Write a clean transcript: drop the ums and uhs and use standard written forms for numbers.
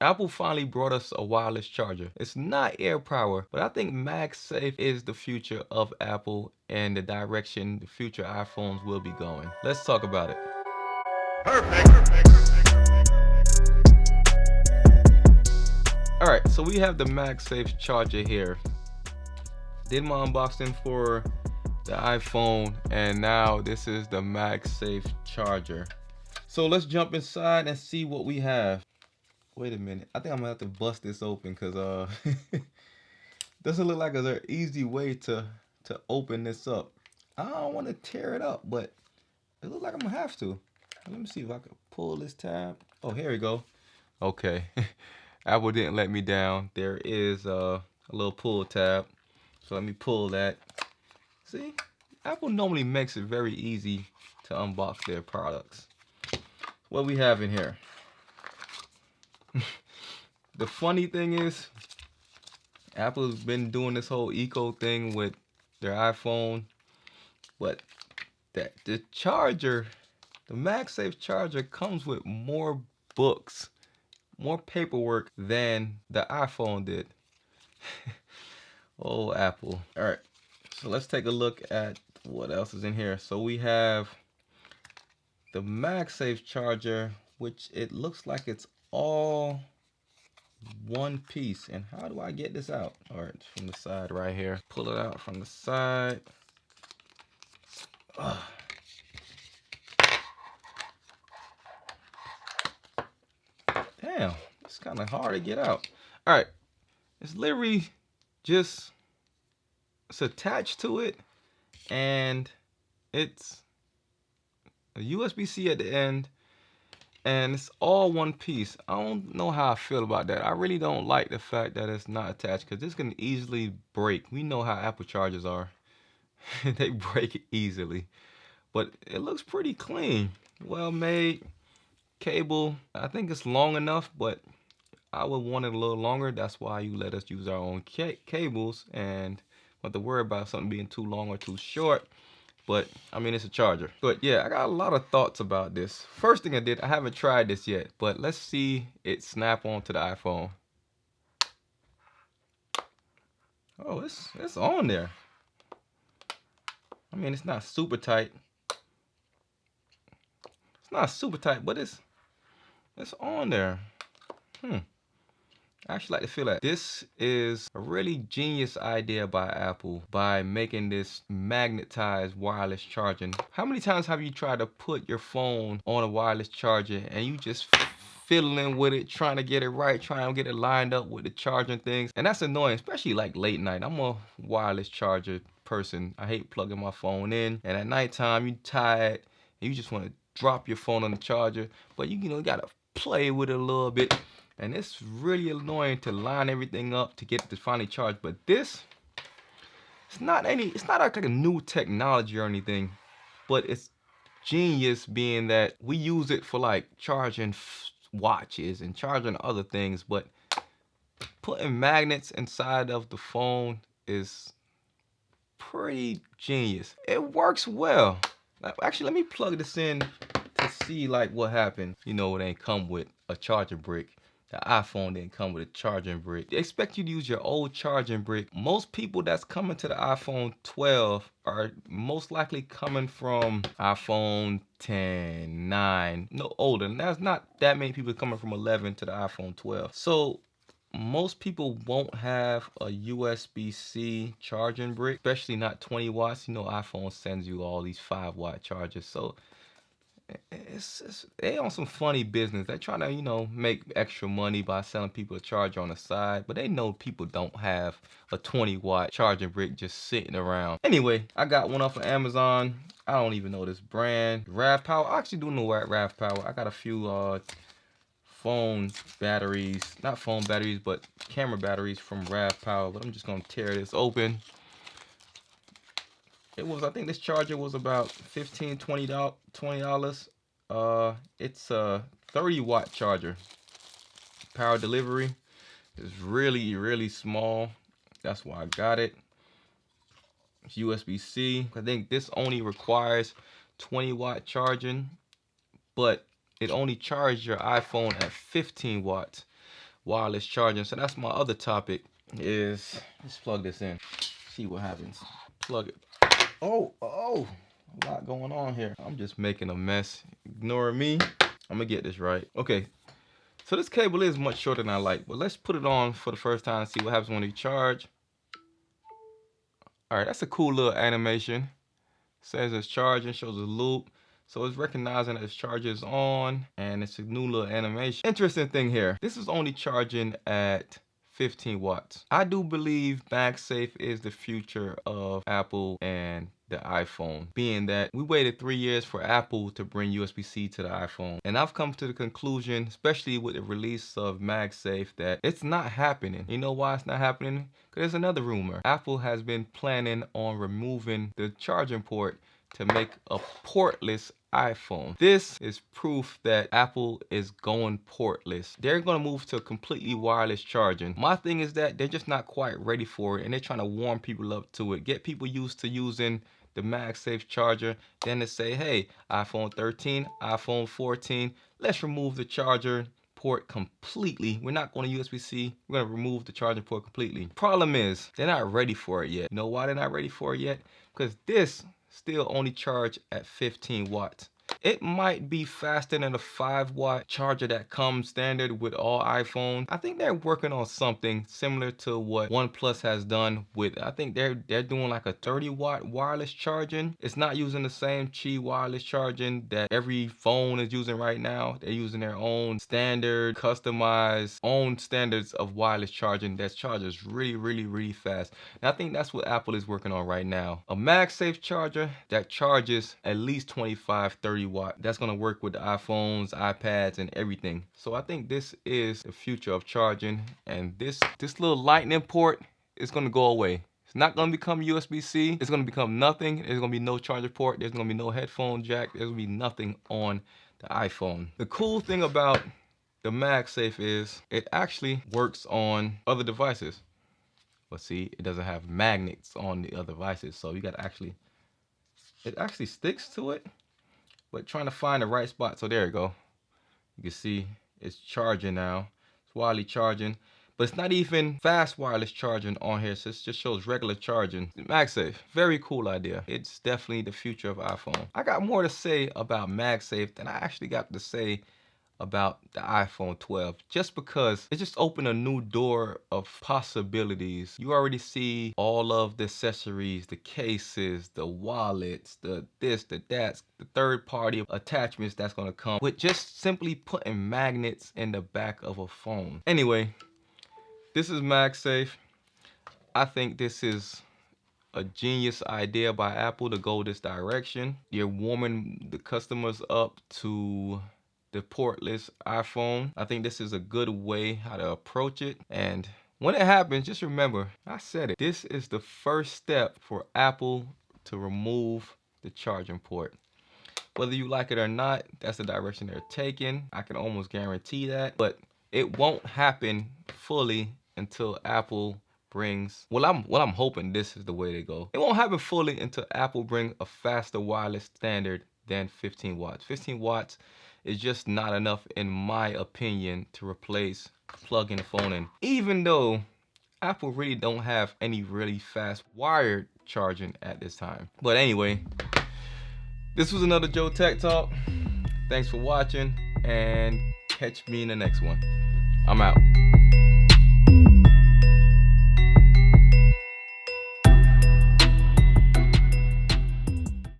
Apple finally brought us a wireless charger. It's not air power, but I think MagSafe is the future of Apple and the direction the future iPhones will be going. Let's talk about it. All right, so we have the MagSafe charger here. Did my unboxing for the iPhone, and now this is the MagSafe charger. So let's jump inside and see what we have. Wait a minute, I think I'm gonna have to bust this open because doesn't look like there's an easy way to open this up. I don't want to tear it up, but it looks like I'm gonna have to. Let me see if I can pull this tab. Oh, here we go. Okay, Apple didn't let me down. There is a little pull tab, so let me pull that. See, Apple normally makes it very easy to unbox their products. What we have in here. The funny thing is, Apple's been doing this whole eco thing with their iPhone, but the charger, the MagSafe charger comes with more books, more paperwork than the iPhone did. Oh, Apple. All right, so let's take a look at what else is in here. So we have the MagSafe charger, which it looks like it's all one piece. And how do I get this out? All right, from the side right here. Pull it out from the side. Ugh. Damn, it's kind of hard to get out. All right, it's literally just, it's attached to it, and it's a USB-C at the end, and it's all one piece. I don't know how I feel about that. I really don't like the fact that it's not attached, because this can easily break. We know how Apple chargers are. They break easily. But it looks pretty clean. Well made. Cable, I think it's long enough, but I would want it a little longer. That's why you let us use our own cables and not to worry about something being too long or too short. But I mean, it's a charger. But yeah, I got a lot of thoughts about this. First thing I did, I haven't tried this yet, but let's see it snap onto the iPhone. Oh, it's on there. I mean, it's not super tight. It's not super tight, but it's on there. I actually like to feel that. This is a really genius idea by Apple by making this magnetized wireless charging. How many times have you tried to put your phone on a wireless charger and you just fiddling with it, trying to get it right, trying to get it lined up with the charging things? And that's annoying, especially like late night. I'm a wireless charger person. I hate plugging my phone in, and at nighttime you tired and you just want to drop your phone on the charger, but you gotta play with it a little bit. And it's really annoying to line everything up to get it to finally charge. But this, it's not like a new technology or anything, but it's genius being that we use it for like charging watches and charging other things, but putting magnets inside of the phone is pretty genius. It works well. Actually, let me plug this in to see like what happened. You know, it ain't come with a charging brick. The iPhone didn't come with a charging brick. They expect you to use your old charging brick. Most people that's coming to the iPhone 12 are most likely coming from iPhone 10, 9, no older. And there's not that many people coming from 11 to the iPhone 12. So most people won't have a USB-C charging brick, especially not 20 watts. You know, iPhone sends you all these 5-watt chargers. So they on some funny business. They're trying to, make extra money by selling people a charger on the side, but they know people don't have a 20-watt charging brick just sitting around. Anyway, I got one off of Amazon. I don't even know this brand. RAV Power. I actually do know RAV Power. I got a few phone batteries, not phone batteries, but camera batteries from RAV Power. But I'm just gonna tear this open. I think this charger was about $15, $20. It's a 30-watt charger. Power delivery is really, really small. That's why I got it. It's USB-C. I think this only requires 20-watt charging, but it only charges your iPhone at 15 watts. wireless charging. So that's my other topic is, let's plug this in, see what happens. Plug it. Oh, a lot going on here. I'm just making a mess. Ignore me. I'm gonna get this right. Okay, so this cable is much shorter than I like, but let's put it on for the first time and see what happens when you charge. All right, that's a cool little animation. Says it's charging, shows a loop. So it's recognizing that its charger is on, and it's a new little animation. Interesting thing here, this is only charging at 15 watts. I do believe MagSafe is the future of Apple and the iPhone, being that we waited 3 years for Apple to bring USB-C to the iPhone. And I've come to the conclusion, especially with the release of MagSafe, that it's not happening. You know why it's not happening? Because there's another rumor. Apple has been planning on removing the charging port to make a portless iPhone. This is proof that Apple is going portless. They're going to move to completely wireless charging. My thing is that they're just not quite ready for it, and they're trying to warm people up to it, get people used to using the MagSafe charger, then to say, hey, iPhone 13, iPhone 14, let's remove the charger port completely. We're not going to USB-C. We're going to remove the charging port completely. Problem is, they're not ready for it yet. You know why they're not ready for it yet? Because this still only charge at 15 watts. It might be faster than the 5-watt charger that comes standard with all iPhones. I think they're working on something similar to what OnePlus has done with, I think they're doing like a 30-watt wireless charging. It's not using the same Qi wireless charging that every phone is using right now. They're using their own standard, customized, own standards of wireless charging that charges really fast. And I think that's what Apple is working on right now. A MagSafe charger that charges at least 25-30 watt. That's gonna work with the iPhones, iPads, and everything. So I think this is the future of charging, and this little lightning port is gonna go away. It's not gonna become USB-C. It's gonna become nothing. There's gonna be no charger port. There's gonna be no headphone jack. There's gonna be nothing on the iPhone. The cool thing about the MagSafe is it actually works on other devices. But see, it doesn't have magnets on the other devices, so you gotta actually, it actually sticks to it, but trying to find the right spot. So there you go. You can see it's charging now. It's wireless charging, but it's not even fast wireless charging on here. So it just shows regular charging. MagSafe, very cool idea. It's definitely the future of iPhone. I got more to say about MagSafe than I actually got to say about the iPhone 12, just because it just opened a new door of possibilities. You already see all of the accessories, the cases, the wallets, the this, the that, the third-party attachments that's gonna come with just simply putting magnets in the back of a phone. Anyway, this is MagSafe. I think this is a genius idea by Apple to go this direction. You're warming the customers up to the portless iPhone. I think this is a good way how to approach it. And when it happens, just remember, I said it, this is the first step for Apple to remove the charging port. Whether you like it or not, that's the direction they're taking. I can almost guarantee that. But it won't happen fully until Apple brings, well, I'm hoping this is the way they go. It won't happen fully until Apple brings a faster wireless standard than 15 watts. 15 watts is just not enough, in my opinion, to replace plugging a phone in. Even though Apple really don't have any really fast wired charging at this time. But anyway, this was another Joe Tech Talk. Thanks for watching, and catch me in the next one. I'm out.